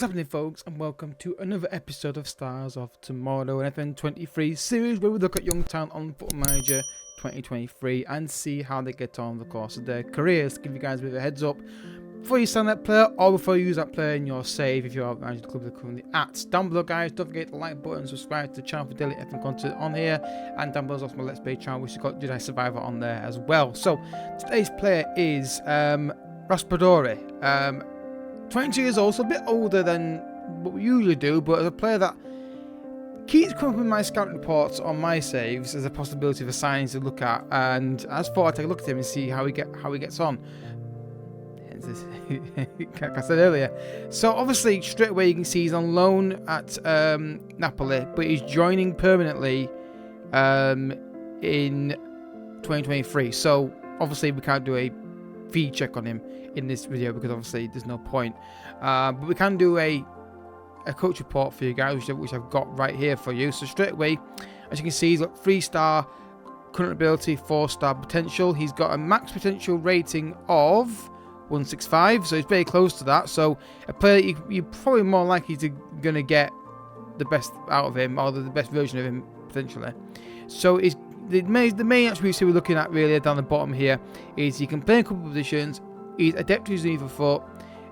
What's happening, folks, and welcome to another episode of Stars of Tomorrow, an FM23 series where we look at Youngstown on Football Manager 2023 and see how they get on the course of their careers. Give you guys a bit of a heads up before you sign that player or before you use that player in your save if you are managing the club they're currently at. Down below, guys, don't forget the like button, subscribe to the channel for daily FM content on here, and down below is also my Let's Play channel, which has got Jedi Survivor on there as well. So today's player is Raspadori. 22 years old, so a bit older than what we usually do, but as a player that keeps coming up with my scouting reports on my saves as a possibility for signings to look at, and I just thought I'd take a look at him and see how he gets on. Like I said earlier. So obviously straight away you can see he's on loan at Napoli, but he's joining permanently in 2023. So obviously we can't do a fee check on him in this video because obviously there's no point, but we can do a coach report for you guys, which I've got right here for you. So straight away, as you can see, he's got 3-star current ability, 4-star potential. He's got a max potential rating of 165, so he's very close to that. So a player you're probably more likely to gonna get the best out of him, or the best version of him potentially. So it's the main attributes we're looking at really down the bottom here is he can play in a couple of positions. He's adept to his either foot.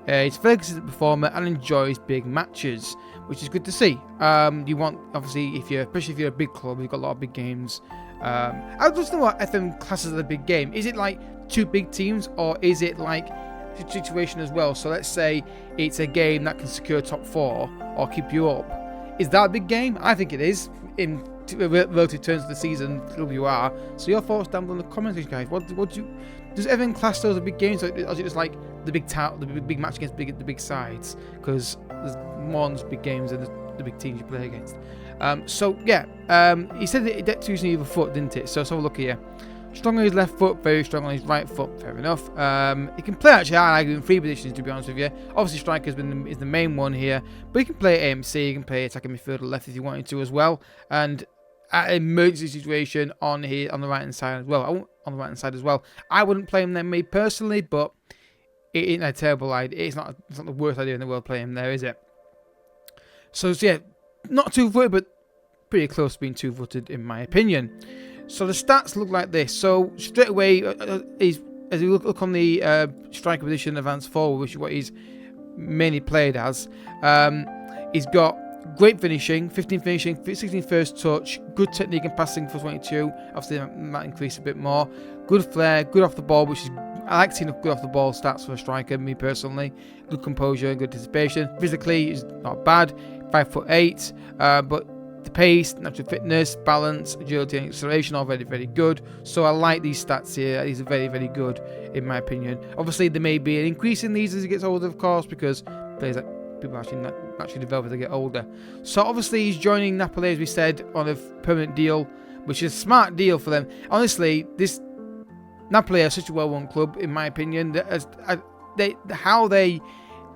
He's a very consistent performer and enjoys big matches, which is good to see. You want, obviously, especially if you're a big club, you've got a lot of big games. I just know what FM classes as a big game. Is it like 2 big teams, or is it like a situation as well? So let's say it's a game that can secure top 4 or keep you up. Is that a big game? I think it is in relative terms of the season WR. So your thoughts down below in the comments, guys. Does everyone class those as big games, or is it just like the big match against the big sides? Because there's more on those big games than the big teams you play against. So yeah, he said that adept to using either foot, didn't it? So let's have a look here. Strong on his left foot, very strong on his right foot. Fair enough. He can play actually, I argue, in 3 positions, to be honest with you. Obviously, striker is the main one here, but he can play AMC. He can play attacking midfielder left if you wanted to as well, and at an emergency situation on the right hand side as well. I wouldn't play him there, me personally, but it ain't a terrible idea. It's not the worst idea in the world playing him there, is it? So yeah, not 2-footed, but pretty close to being 2-footed in my opinion. So the stats look like this. So straight away, as you look on the striker position, advanced forward, which is what he's mainly played as, he's got great finishing, 15 finishing, 16 first touch, good technique and passing for 22. Obviously, that might increase a bit more. Good flair, good off the ball, which is, I like seeing good off the ball stats for a striker, me personally. Good composure, good anticipation. Physically, is not bad, 5'8", but the pace, natural fitness, balance, agility, and acceleration are very, very good. So I like these stats here. These are very, very good in my opinion. Obviously, there may be an increase in these as he gets older, of course, because players like people actually naturally develop as they get older. So obviously he's joining Napoli, as we said, on a permanent deal, which is a smart deal for them. Honestly, this Napoli are such a well-run club, in my opinion. How they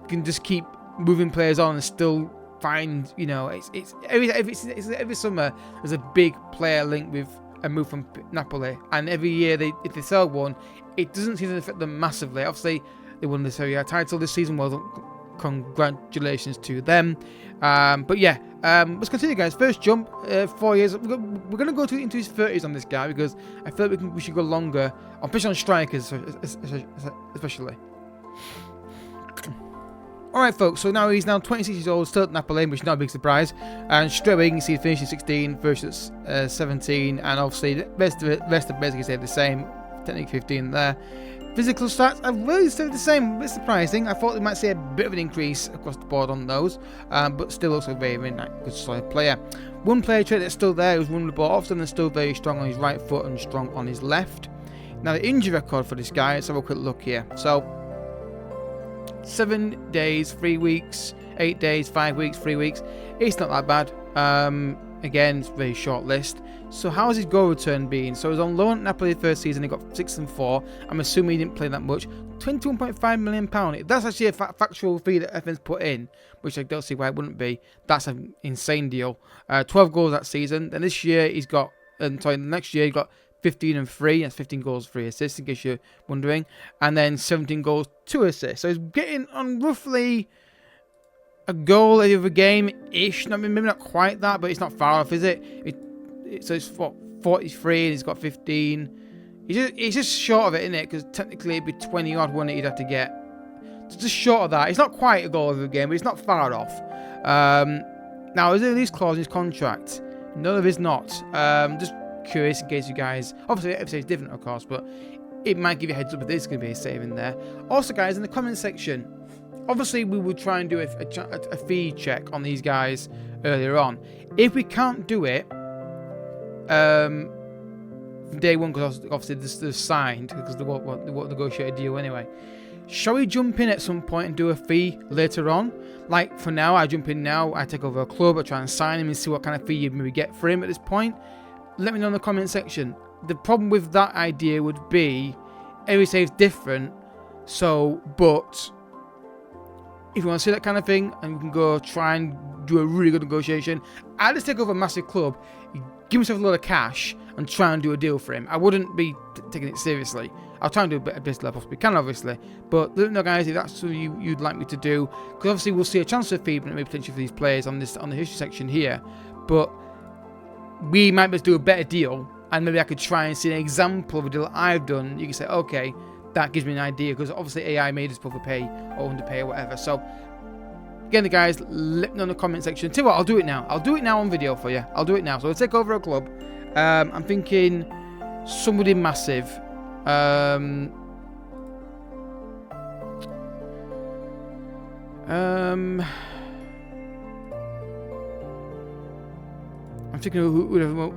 can just keep moving players on and still find, it's every summer there's a big player linked with a move from Napoli, and every year if they sell one, it doesn't seem to affect them massively. Obviously, they won the Serie A title this season. Well, congratulations to them. But yeah, let's continue, guys. First jump, 4 years. We're going to go into his 30s on this guy because I feel like we should go longer, especially on strikers, especially. Alright, folks, so he's now 26 years old, still at Napoli, which is not a big surprise. And straight away you can see finishing 16 versus 17, and obviously the rest of basically stayed the same. Technique 15 there. Physical stats have really stayed the same. A bit surprising. I thought we might see a bit of an increase across the board on those, but still also very, very nice, good solid player. One player trait that's still there is running the ball often and still very strong on his right foot and strong on his left. Now the injury record for this guy, let's have a quick look here. So 7 days, 3 weeks, 8 days, 5 weeks, 3 weeks. It's not that bad. Again, it's a very short list. So how has his goal return been? So he was on loan at Napoli the first season. He got 6 and 4. I'm assuming he didn't play that much. £21.5 million. That's actually a factual fee that FN's put in, which I don't see why it wouldn't be. That's an insane deal. 12 goals that season. Then this year he's got, next year he got 15 and 3. That's 15 goals, 3 assists, in case you're wondering. And then 17 goals, 2 assists. So he's getting on roughly a goal of a game-ish. Maybe not quite that, but it's not far off, is it? So it's 43 and he's got 15. It's just short of it, isn't it? Because technically it'd be 20 odd one that you'd have to get. It's just short of that. It's not quite a goal of a game, but it's not far off. Now, is there a release clause in his contract? No, there is not. Just curious in case you guys... Obviously, every is different, of course, but it might give you a heads up if there's going to be a save in there. Also, guys, in the comment section, obviously, we would try and do a feed check on these guys earlier on. If we can't do it from day one, because obviously they're signed, because they won't negotiate a deal anyway, shall we jump in at some point and do a fee later on? Like, for now, I jump in now, I take over a club, I try and sign him and see what kind of fee you maybe get for him at this point. Let me know in the comment section. The problem with that idea would be, every save's different, so, but... if you want to see that kind of thing, and you can go try and do a really good negotiation, I'd just take over a massive club, give myself a lot of cash, and try and do a deal for him. I wouldn't be taking it seriously. I'll try and do a bit of business I possibly can, obviously. But let me know, guys, if that's what you'd like me to do. Because obviously we'll see a transfer fee, maybe potentially for these players on the history section here. But we might be able to do a better deal, and maybe I could try and see an example of a deal I've done. You can say, okay, that gives me an idea, because obviously AI made us overpay or underpay or whatever. So again, guys, let me know in the comment section. Tell you what, I'll do it now. I'll do it now on video for you. I'll do it now. So I'll take over a club. I'm thinking somebody massive. I'm thinking who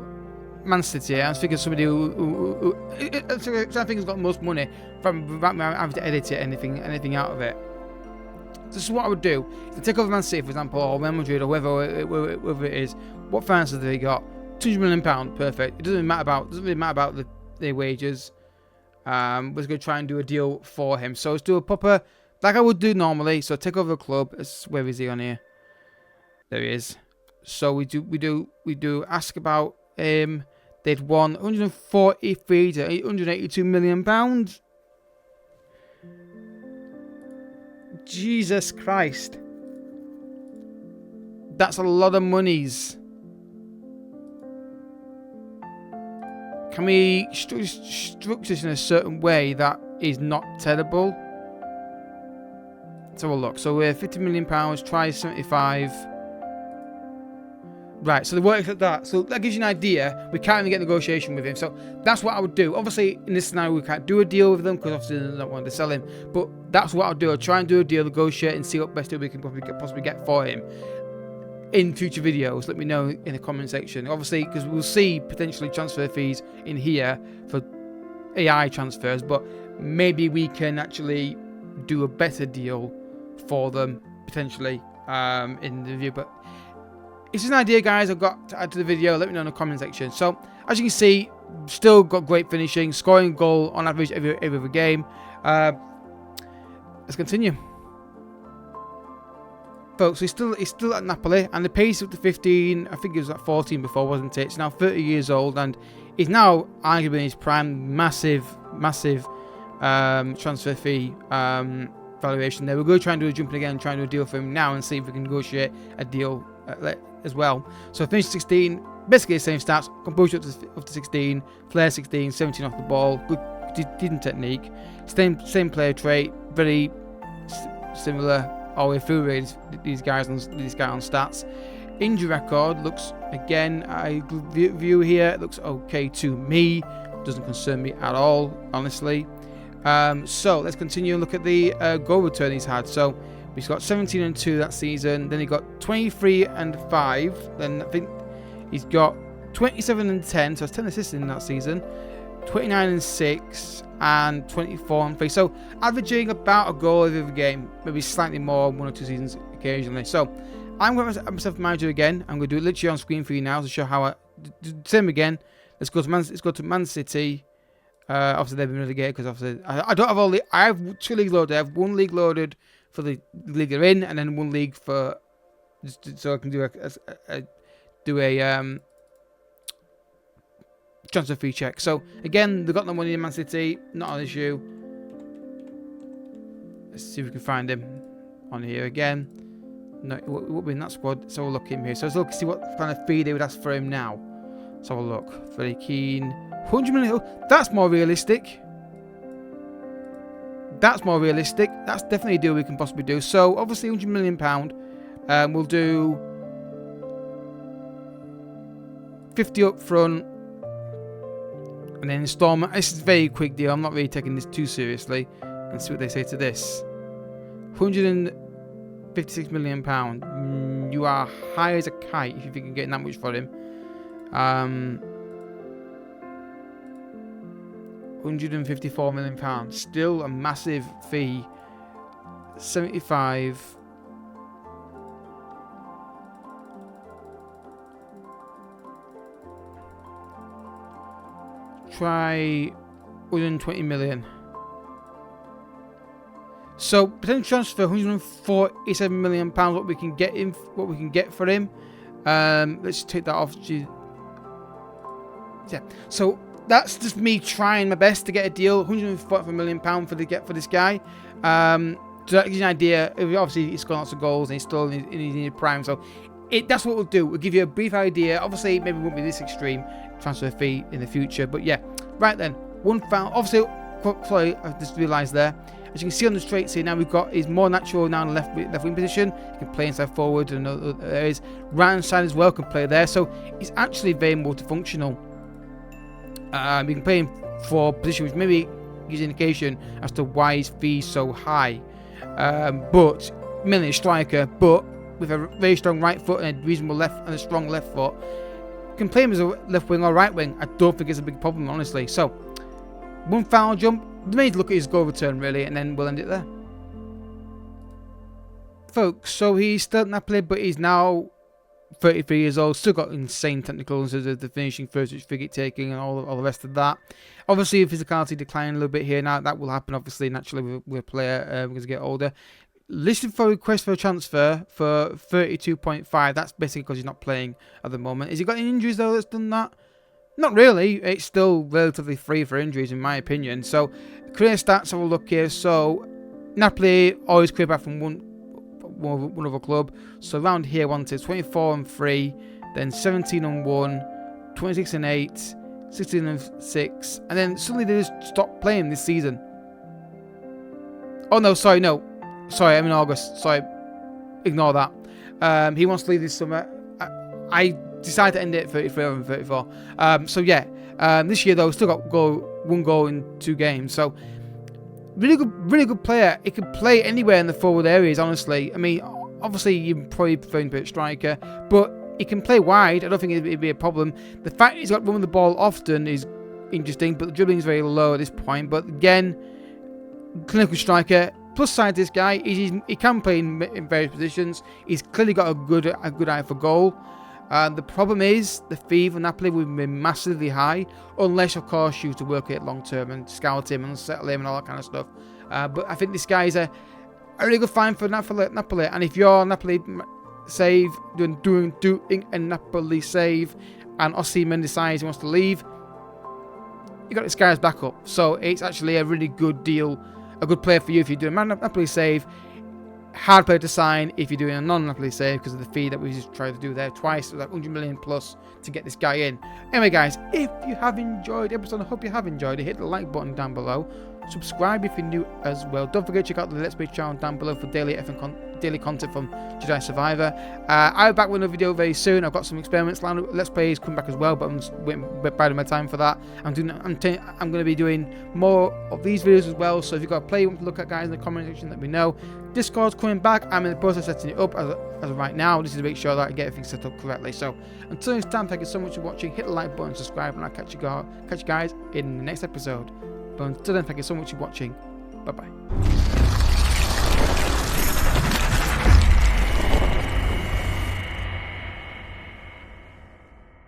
Man City. I was thinking somebody who I think has got the most money without me having to edit it, anything out of it. This is what I would do. If I take over Man City, for example, or Real Madrid, or whoever it is, what finances have they got? £200 million, perfect. It doesn't really matter about the wages. We're just going to try and do a deal for him. So let's do a proper, like I would do normally. So take over a club. Where is he on here? There he is. So we do ask about him. They'd won 143 to 882 million pounds. Jesus Christ. That's a lot of monies. Can we structure this in a certain way that is not terrible? Let's have a look. So we're £50 million, try 75. Right, so the work like that. So that gives you an idea. We can't even get negotiation with him. So that's what I would do. Obviously, in this scenario, we can't do a deal with them because obviously they don't want to sell him. But that's what I'll do. I'll try and do a deal, negotiate, and see what best deal we can possibly get for him. In future videos, let me know in the comment section. Obviously, because we'll see potentially transfer fees in here for AI transfers, but maybe we can actually do a better deal for them potentially in the video. But it's just an idea, guys, I've got to add to the video. Let me know in the comment section. So as you can see, still got great finishing, scoring a goal on average every other game. Let's continue. Folks, he's still at Napoli, and the pace up to 15. I think he was at 14 before, wasn't it? He's now 30 years old, and he's now arguably in his prime. Massive transfer fee valuation there. We're going to try and do a jumping again and try and do a deal for him now and see if we can negotiate a deal as well. So finished 16, basically the same stats. Composure up to 16, flair 16, 17 off the ball. Good decent technique. Same player trait, very similar all the way through really, these guys on stats. Injury record looks, again, I view here, it looks okay to me. Doesn't concern me at all, honestly. So let's continue and look at the goal return he's had. So he's got 17 and 2 that season. Then he got 23 and 5. Then I think he's got 27 and 10. So that's 10 assists in that season. 29 and 6 and 24 and 3. So averaging about a goal every game, maybe slightly more 1 or 2 seasons occasionally. So I'm going to myself manager again. I'm going to do it literally on screen for you now to show how I same again. Let's go to Man City. Obviously they've been relegated because obviously I don't have all the. I have 2 leagues loaded. I have 1 league loaded for the league they're in, and then 1 league for so I can do a transfer fee check. So again, they've got no money in Man City, not an issue. Let's see if we can find him on here again. No, it won't be in that squad. So we'll look him here. So let's look see what kind of fee they would ask for him now. So we'll look. Very keen. 100 million. Oh, that's more realistic. That's more realistic. That's definitely a deal we can possibly do. So obviously £100 million. We'll do 50 up front. And then installment. This is a very quick deal. I'm not really taking this too seriously. And see what they say to this. £156 million. You are high as a kite if you think you're getting that much for him. £154 million. Still a massive fee. 75. Try 120 million. So potential transfer 147 million pounds. What we can get him, what we can get for him. Let's take that off. Yeah. So that's just me trying my best to get a deal. 145 million pound for this guy. So that gives you an idea. Obviously, he's got lots of goals and he's still in his prime. So that's what we'll do. We'll give you a brief idea. Obviously, maybe it won't be this extreme transfer fee in the future. But yeah, right then. Obviously, sorry, I just realised there. As you can see on the straights here, now we've got his more natural now in the left wing position. He can play inside forward and other areas. Right hand side as well can play there. So he's actually very multifunctional. You can play him for position, which maybe gives an indication as to why his fee is so high. But mainly a striker, but with a very strong right foot and a reasonable left and a strong left foot, can play him as a left wing or right wing. I don't think it's a big problem, honestly. So one foul jump. We need to look at his goal return really, and then we'll end it there, folks. So he's still at Napoli, but he's now 33 years old. Still got insane technicals as the finishing, first switch, free kick taking, and all the rest of that. Obviously, physicality declining a little bit here now. That will happen, obviously, naturally with a player because he get older. Listed for request for a transfer for 32.5. That's basically because he's not playing at the moment. Has he got any injuries though that's done that? Not really. It's still relatively free for injuries, in my opinion. So, career stats, have a look here. So, Napoli always clear back from one other club. So, around here, wanted 24-3, then 17-1, 26-8, 16-6, and then suddenly they just stopped playing this season. Oh no, sorry, no. Sorry, I'm in August. Sorry, ignore that. He wants to leave this summer. I decided to end it at 33 and 34. So yeah, this year though, still got one goal in 2 games. So really good player. He could play anywhere in the forward areas. Honestly, I mean, obviously you probably prefer him to be a striker, but he can play wide. I don't think it'd be a problem. The fact he's got run the ball often is interesting, but the dribbling is very low at this point. But again, clinical striker. Plus side, this guy, he can play in various positions. He's clearly got a good eye for goal. The problem is the fee for Napoli would be massively high, unless of course you to work it long term and scout him and settle him and all that kind of stuff. But I think this guy is a really good find for Napoli. And if you're Napoli save doing a Napoli save, and Osimhen decides he wants to leave, you got this guy's backup. So it's actually a really good deal. A good player for you if you're doing a Napoli save. Hard player to sign if you're doing a non-Napoli save because of the fee that we just tried to do there twice. So like 100 million plus to get this guy in. Anyway, guys, if you have enjoyed the episode, I hope you have enjoyed it. Hit the like button down below. Subscribe if you're new as well. Don't forget to check out the Let's Play channel down below for daily content from Jedi Survivor. I'll be back with another video very soon. I've got some experiments lined up. Let's Plays come back as well, but I'm just biding my time for that. I'm going to be doing more of these videos as well. So if you've got a play you want to look at, guys, in the comment section, let me know. Discord's coming back. I'm in the process of setting it up as of right now. This is to make sure that I get everything set up correctly. So until next time, thank you so much for watching. Hit the like button, subscribe, and I'll catch you guys in the next episode. But until then, thank you so much for watching. Bye bye.